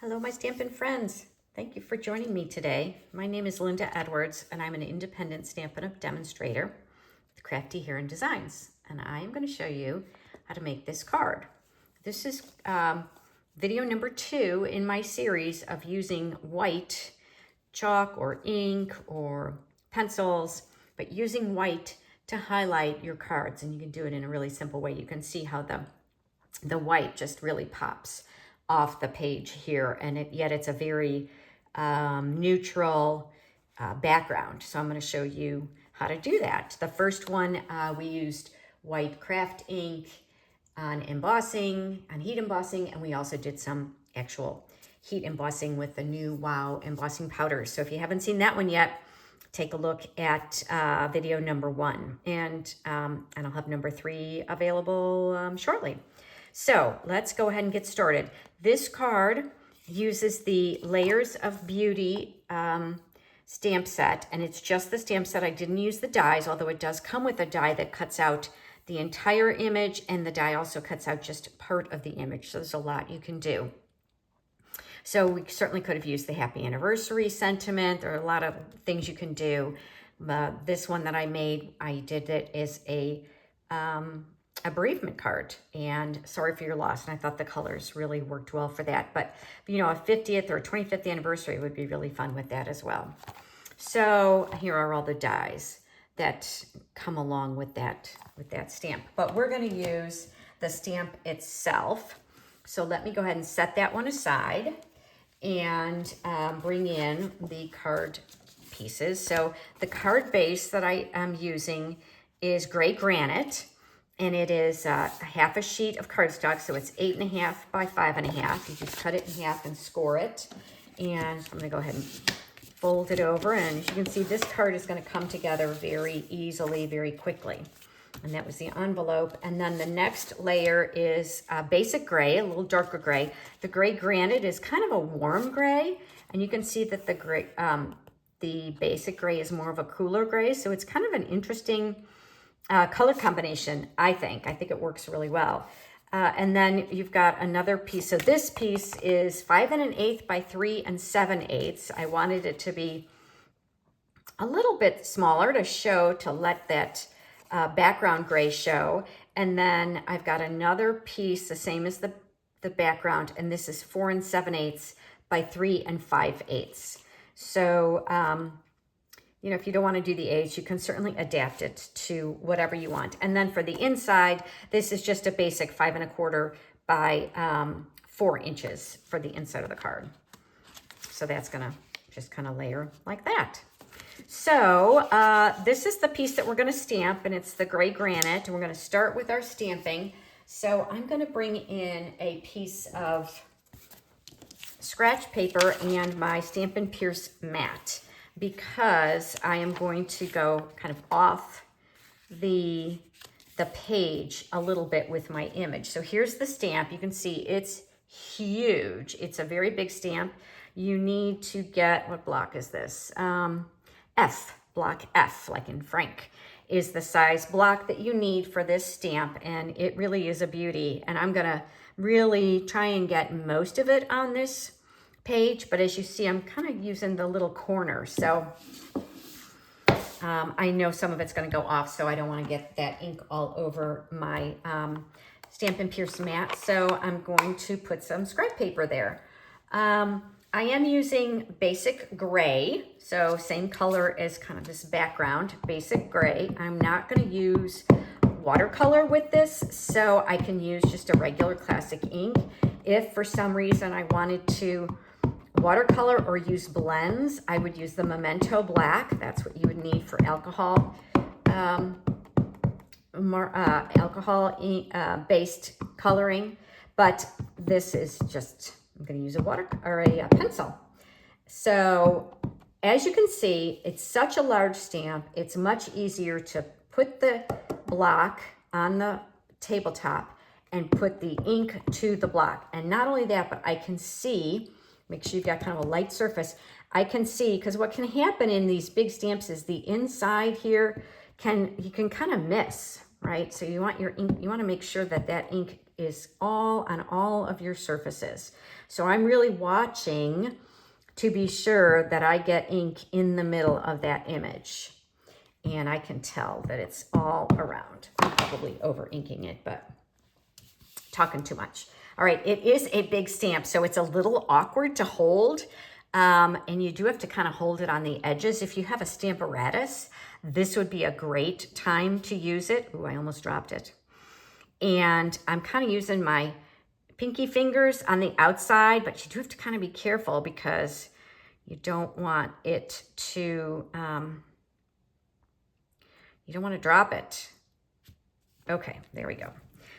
Hello, my Stampin' friends. Thank you for joining me today. My name is Linda Edwards, and I'm an independent Stampin' Up demonstrator with Crafty Hair and Designs. And I am going to show you how to make this card. This is video number 2 in my series of using white chalk or ink or pencils, but using white to highlight your cards. And you can do it in a really simple way. You can see how the white just really pops off the page here, and yet it's a very neutral background. So I'm going to show you how to do that. The first one, we used white craft ink on embossing, on heat embossing, and we also did some actual heat embossing with the new Wow embossing powders. So if you haven't seen that one yet, take a look at video number 1, and I'll have number 3 available shortly. So let's go ahead and get started. This card uses the Layers of Beauty stamp set, and it's just the stamp set. I didn't use the dies, although it does come with a die that cuts out the entire image, and the die also cuts out just part of the image. So there's a lot you can do. So we certainly could have used the happy anniversary sentiment. There are a lot of things you can do. This one that I made, I did it as a bereavement card, and sorry for your loss. And I thought the colors really worked well for that. But, you know, a 50th or 25th anniversary would be really fun with that as well. So here are all the dies that come along with that stamp. But we're going to use the stamp itself. So let me go ahead and set that one aside and bring in the card pieces. So the card base that I am using is gray granite, and it is half a sheet of cardstock, so it's 8.5 by 5.5. You just cut it in half and score it. And I'm gonna go ahead and fold it over, and as you can see, this card is gonna come together very easily, very quickly. And that was the envelope. And then the next layer is basic gray, a little darker gray. The gray granite is kind of a warm gray, and you can see that the gray, the basic gray is more of a cooler gray, so it's kind of an interesting color combination, I think. I think it works really well. And then you've got another piece. So this piece is 5 1/8 by 3 7/8. I wanted it to be a little bit smaller to let that background gray show. And then I've got another piece, the same as the background, and this is 4 7/8 by 3 5/8. So, you know, if you don't want to do the age, you can certainly adapt it to whatever you want. And then for the inside, this is just a basic 5 1/4 by 4 inches for the inside of the card. So that's gonna just kind of layer like that. So this is the piece that we're gonna stamp, and it's the gray granite, and we're gonna start with our stamping. So I'm gonna bring in a piece of scratch paper and my Stampin' Pierce mat, because I am going to go kind of off the page a little bit with my image. So here's the stamp. You can see it's huge. It's a very big stamp. You need to get, what block is this? Block F, like in Frank, is the size block that you need for this stamp, and it really is a beauty. And I'm gonna really try and get most of it on this page, but as you see, I'm kind of using the little corner. So I know some of it's going to go off, so I don't want to get that ink all over my Stampin' Pierce mat. So I'm going to put some scrap paper there. I am using basic gray, so same color as kind of this background, basic gray. I'm not going to use watercolor with this, so I can use just a regular classic ink. If for some reason I wanted to watercolor or use blends, I would use the Memento Black. That's what you would need for alcohol, based coloring. But this is just, I'm going to use a pencil. So as you can see, it's such a large stamp. It's much easier to put the block on the tabletop and put the ink to the block. And not only that, but I can see, make sure you've got kind of a light surface. I can see, because what can happen in these big stamps is the inside here you can kind of miss, right? So you want your ink, you want to make sure that that ink is all on all of your surfaces. So I'm really watching to be sure that I get ink in the middle of that image. And I can tell that it's all around. I'm probably over inking it, but talking too much. All right, it is a big stamp, so it's a little awkward to hold. And you do have to kind of hold it on the edges. If you have a Stamparatus, this would be a great time to use it. Ooh, I almost dropped it. And I'm kind of using my pinky fingers on the outside, but you do have to kind of be careful because you don't want it to, you don't want to drop it. Okay, there we go.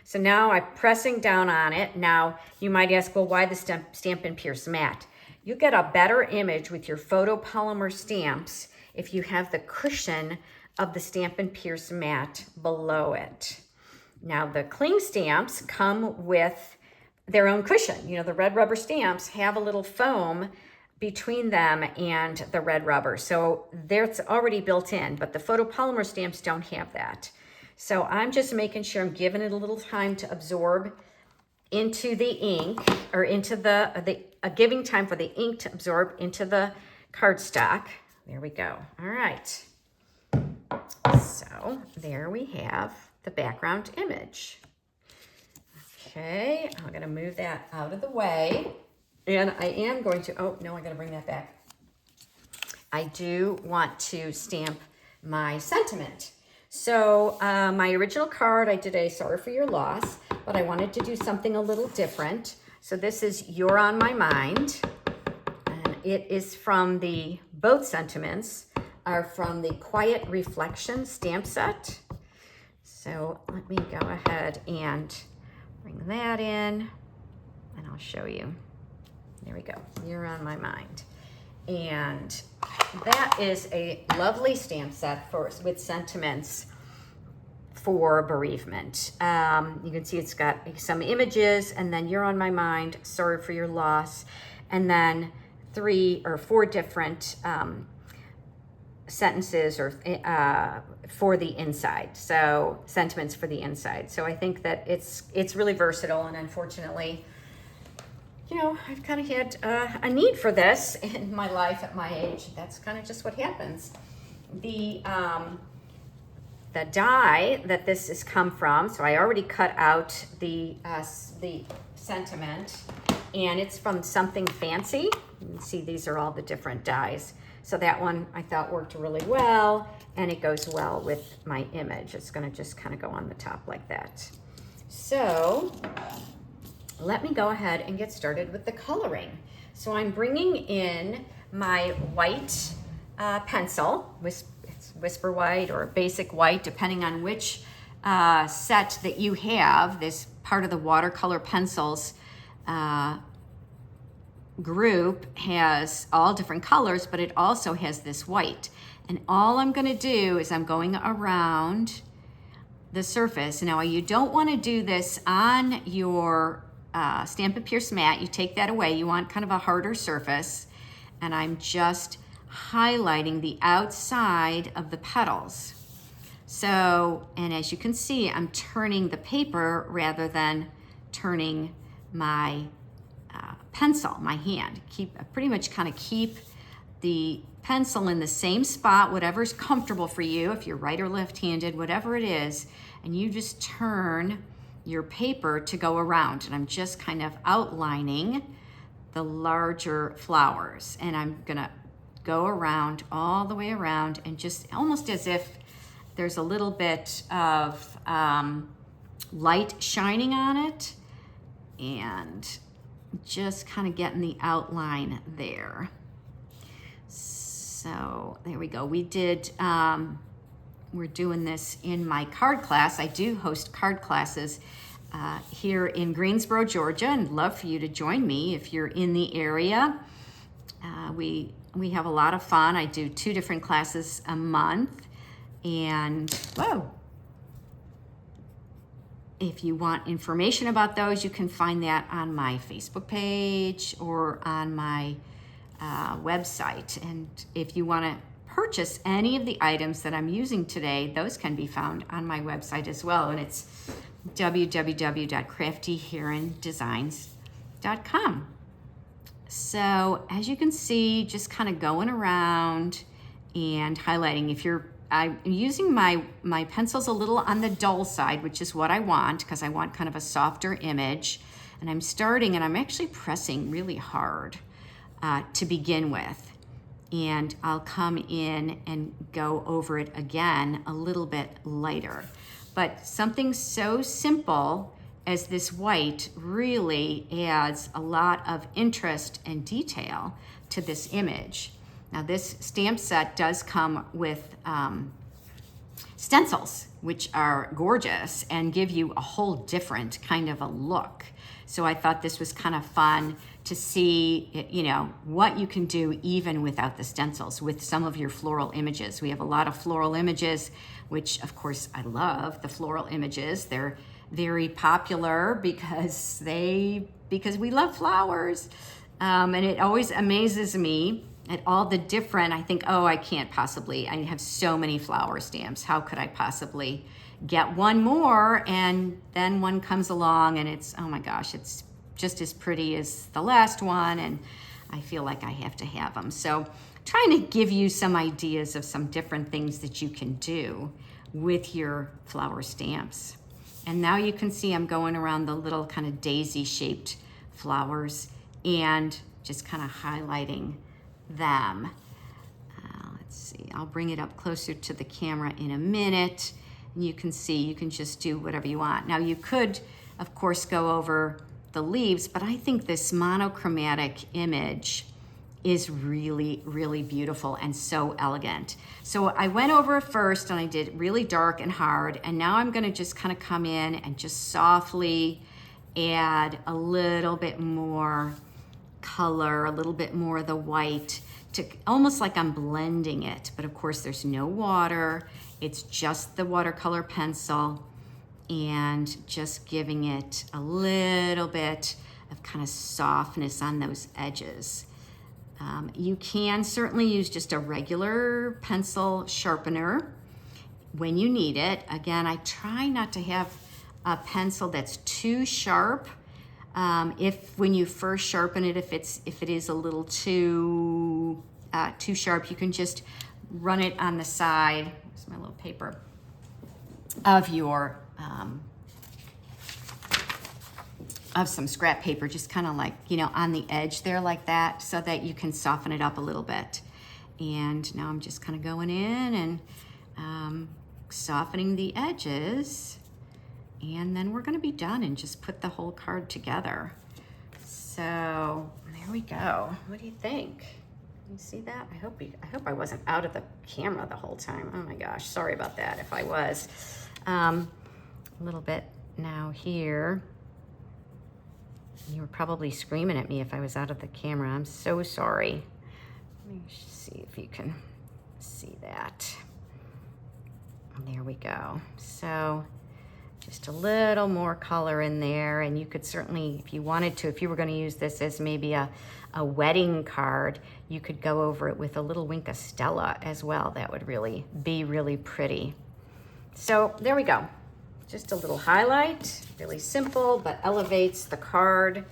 So now I'm pressing down on it. Now you might ask, well, why the Stampin' Pierce matte? You get a better image with your photopolymer stamps if you have the cushion of the Stampin' Pierce matte below it. Now the cling stamps come with their own cushion. You know, the red rubber stamps have a little foam between them and the red rubber. So it's already built in, but the photopolymer stamps don't have that. So I'm just making sure I'm giving it a little time to absorb into the ink, or into giving time for the ink to absorb into the cardstock. There we go. All right. So there we have the background image. Okay, I'm gonna move that out of the way. And I am going to, oh no, I gotta bring that back. I do want to stamp my sentiment. So my original card, I did a sorry for your loss, but I wanted to do something a little different. So this is You're on My Mind. And it is from both sentiments are from the Quiet Reflection stamp set. So let me go ahead and bring that in and I'll show you. There we go, You're on My Mind. And that is a lovely stamp set with sentiments for bereavement. You can see it's got some images, and then You're on My Mind, Sorry for Your Loss, and then 3 or 4 different sentences or for the inside. So sentiments for the inside. So I think that it's really versatile, and unfortunately, you know, I've kind of had a need for this in my life at my age. That's kind of just what happens. The die that this has come from, so I already cut out the sentiment, and it's from Something Fancy. You can see these are all the different dies. So that one I thought worked really well, and it goes well with my image. It's gonna just kind of go on the top like that. So let me go ahead and get started with the coloring. So I'm bringing in my white pencil, it's Whisper White or Basic White, depending on which set that you have. This part of the watercolor pencils group has all different colors, but it also has this white. And all I'm gonna do is I'm going around the surface. Now you don't wanna do this on your Stampin' Pierce mat. You take that away. You want kind of a harder surface. And I'm just highlighting the outside of the petals. So, and as you can see, I'm turning the paper rather than turning my pencil, my hand. Pretty much kind of keep the pencil in the same spot, whatever's comfortable for you, if you're right or left-handed, whatever it is, and you just turn your paper to go around. And I'm just kind of outlining the larger flowers. And I'm gonna go around, all the way around, and just almost as if there's a little bit of light shining on it, and just kind of getting the outline there. So there we go. We did, we're doing this in my card class. I do host card classes here in Greensboro, Georgia, and love for you to join me if you're in the area. We have a lot of fun. I do 2 different classes a month, and whoa. If you want information about those, you can find that on my Facebook page or on my website. And if you want to purchase any of the items that I'm using today, those can be found on my website as well. And it's www.craftyherondesigns.com. So as you can see, just kind of going around and highlighting. I'm using my pencils a little on the dull side, which is what I want, because I want kind of a softer image. And I'm starting, and I'm actually pressing really hard to begin with. And I'll come in and go over it again a little bit lighter. But something so simple as this white really adds a lot of interest and detail to this image. Now this stamp set does come with stencils, which are gorgeous and give you a whole different kind of a look. So I thought this was kind of fun to see, you know, what you can do even without the stencils with some of your floral images. We have a lot of floral images, which of course I love the floral images. They're very popular because we love flowers. And it always amazes me at all the different, I think, oh, I have so many flower stamps. How could I possibly get one more? And then one comes along and it's, oh my gosh, it's just as pretty as the last one. And I feel like I have to have them. So trying to give you some ideas of some different things that you can do with your flower stamps. And now you can see I'm going around the little kind of daisy shaped flowers and just kind of highlighting them. Let's see, I'll bring it up closer to the camera in a minute. And you can see, you can just do whatever you want. Now you could, of course, go over the leaves, but I think this monochromatic image is really, really beautiful and so elegant. So I went over it first and I did really dark and hard, and now I'm gonna just kind of come in and just softly add a little bit more color, a little bit more of the white, to almost like I'm blending it. But of course there's no water, it's just the watercolor pencil and just giving it a little bit of kind of softness on those edges. You can certainly use just a regular pencil sharpener when you need it. Again, I try not to have a pencil that's too sharp. When you first sharpen it, if it is a little too sharp, you can just run it on the side. Here's my little paper of your of some scrap paper, just kind of like, you know, on the edge there like that, so that you can soften it up a little bit. And now I'm just kind of going in and softening the edges. And then we're going to be done and just put the whole card together. So there we go. What do you think? Can you see that? I hope I wasn't out of the camera the whole time. Oh my gosh, sorry about that if I was. A little bit now here. You were probably screaming at me if I was out of the camera. I'm so sorry. Let me see if you can see that. There we go. So just a little more color in there, and you could certainly, if you wanted to, if you were going to use this as maybe a wedding card, you could go over it with a little wink of Stella as well. That would really be really pretty. So there we go. Just a little highlight, really simple, but elevates the card.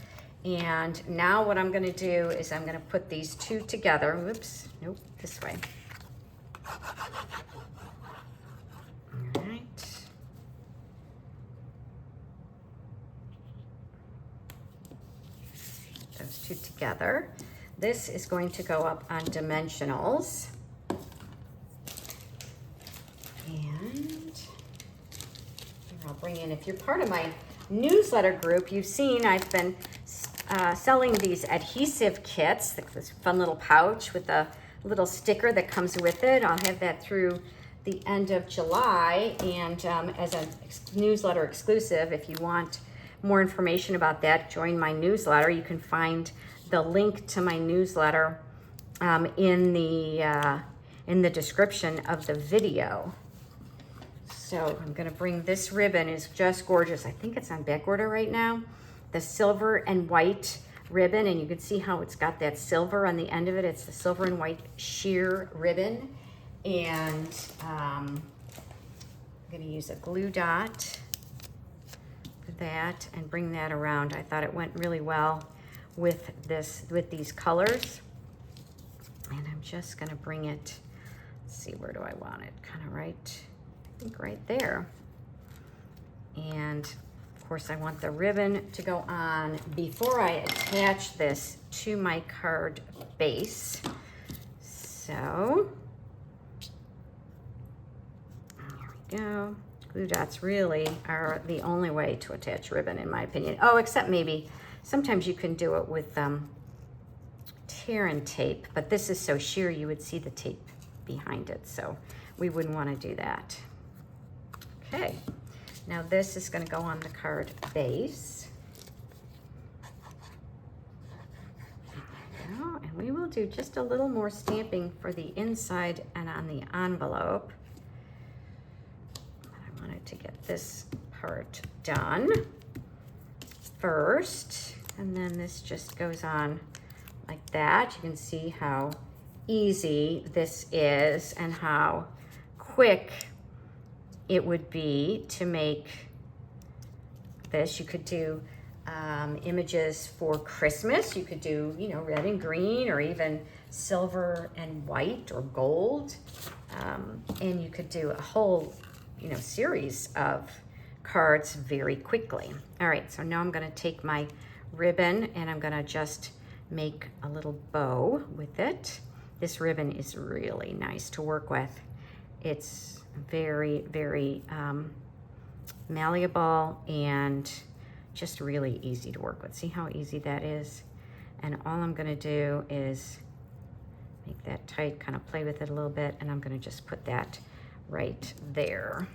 And now what I'm going to do is I'm going to put these two together. Whoops, nope, this way. All right. Those two together. This is going to go up on dimensionals. And I'll bring in, if you're part of my newsletter group, you've seen I've been selling these adhesive kits, this fun little pouch with a little sticker that comes with it. I'll have that through the end of July, and as a newsletter exclusive, if you want more information about that, join my newsletter. You can find the link to my newsletter in the description of the video. So I'm gonna bring this ribbon, is just gorgeous. I think it's on back order right now. The silver and white ribbon, and you can see how it's got that silver on the end of it. It's the silver and white sheer ribbon. And I'm gonna use a glue dot that and bring that around. I thought it went really well with these colors. And I'm just gonna bring it, let's see, where do I want it? Kind of right, I think right there. And of course I want the ribbon to go on before I attach this to my card base. So, here we go. Glue dots really are the only way to attach ribbon in my opinion. Oh, except maybe sometimes you can do it with tear and tape, but this is so sheer you would see the tape behind it, so we wouldn't want to do that. Okay, now this is going to go on the card base. And we will do just a little more stamping for the inside and on the envelope. I wanted to get this part done first, and then this just goes on like that. You can see how easy this is and how quick it would be to make this. You could do images for Christmas. You could do, you know, red and green, or even silver and white or gold. And you could do a whole, you know, series of cards very quickly. All right, so now I'm gonna take my ribbon and I'm gonna just make a little bow with it. This ribbon is really nice to work with. It's very, very malleable and just really easy to work with. See how easy that is? And all I'm gonna do is make that tight, kind of play with it a little bit, and I'm gonna just put that right there.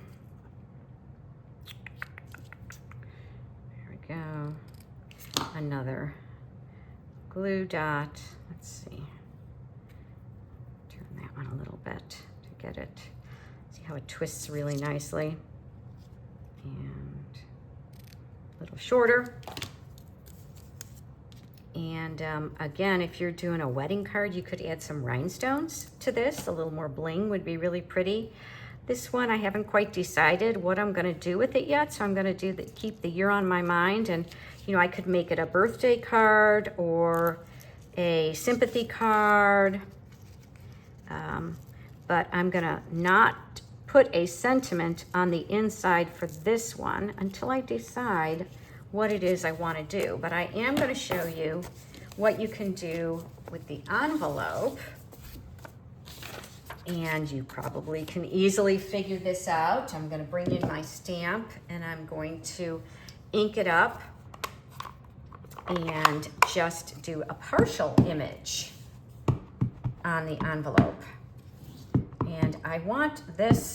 There we go. Another glue dot. Let's see. Turn that one a little bit to get it. See how it twists really nicely. And a little shorter. And again, if you're doing a wedding card, you could add some rhinestones to this. A little more bling would be really pretty. This one, I haven't quite decided what I'm gonna do with it yet, so I'm gonna keep the year on my mind. And you know, I could make it a birthday card or a sympathy card, but I'm gonna not put a sentiment on the inside for this one until I decide what it is I want to do. But I am going to show you what you can do with the envelope, and you probably can easily figure this out. I'm going to bring in my stamp and I'm going to ink it up and just do a partial image on the envelope. And I want this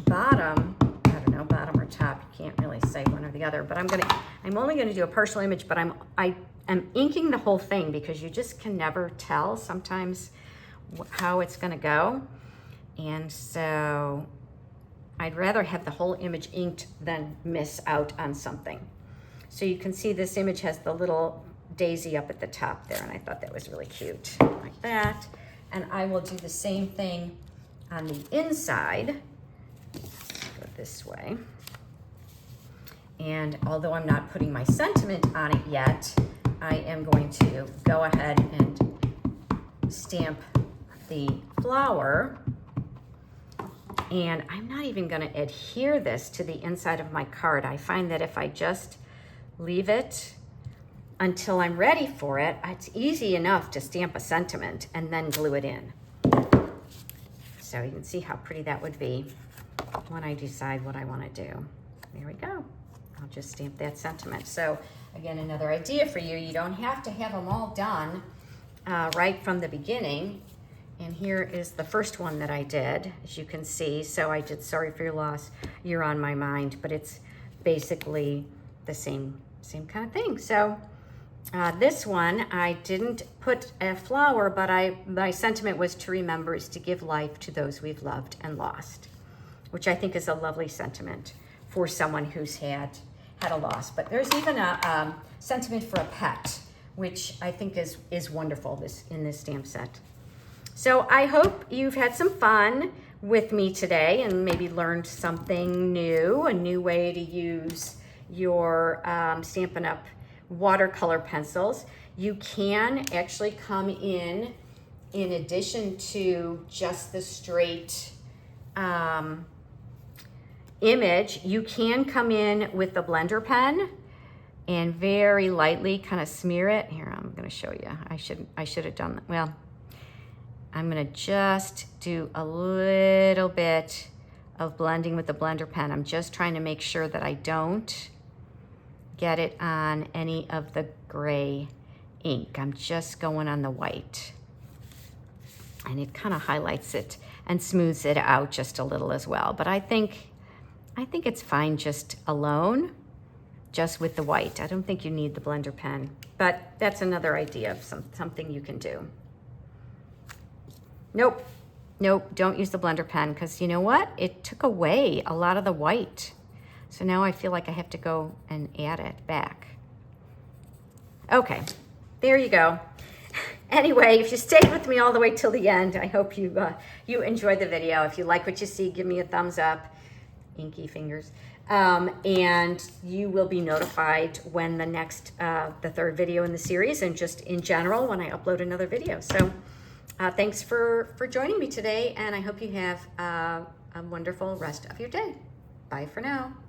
bottom, I don't know, bottom or top, you can't really say one or the other, but I'm only gonna do a partial image, but I am inking the whole thing because you just can never tell sometimes how it's gonna go. And so I'd rather have the whole image inked than miss out on something. So you can see this image has the little daisy up at the top there, and I thought that was really cute, like that. And I will do the same thing on the inside. Go this way. And although I'm not putting my sentiment on it yet, I am going to go ahead and stamp the flower. And I'm not even going to adhere this to the inside of my card. I find that if I just leave it until I'm ready for it, it's easy enough to stamp a sentiment and then glue it in. So you can see how pretty that would be when I decide what I want to do. There we go. I'll just stamp that sentiment. So again, another idea for you. You don't have to have them all done right from the beginning. And here is the first one that I did, as you can see. So I did Sorry for Your Loss, You're on My Mind, but it's basically the same kind of thing. So this one, I didn't put a flower, but my sentiment was to remember is to give life to those we've loved and lost, which I think is a lovely sentiment for someone who's had a loss. But there's even a sentiment for a pet, which I think is wonderful in this stamp set. So I hope you've had some fun with me today and maybe learned something new, a new way to use your Stampin' Up! Watercolor pencils. You can actually come in addition to just the straight image, you can come in with the blender pen and very lightly kind of smear it. Here, I'm going to show you. I should have done that. Well, I'm going to just do a little bit of blending with the blender pen. I'm just trying to make sure that I don't get it on any of the gray ink. I'm just going on the white. And it kind of highlights it and smooths it out just a little as well. But I think it's fine just alone, just with the white. I don't think you need the blender pen, but that's another idea of something you can do. Nope, don't use the blender pen, because you know what? It took away a lot of the white. So now I feel like I have to go and add it back. Okay, there you go. Anyway, if you stayed with me all the way till the end, I hope you enjoyed the video. If you like what you see, give me a thumbs up, inky fingers, and you will be notified when the next, the third video in the series, and just in general when I upload another video. So thanks for joining me today, and I hope you have a wonderful rest of your day. Bye for now.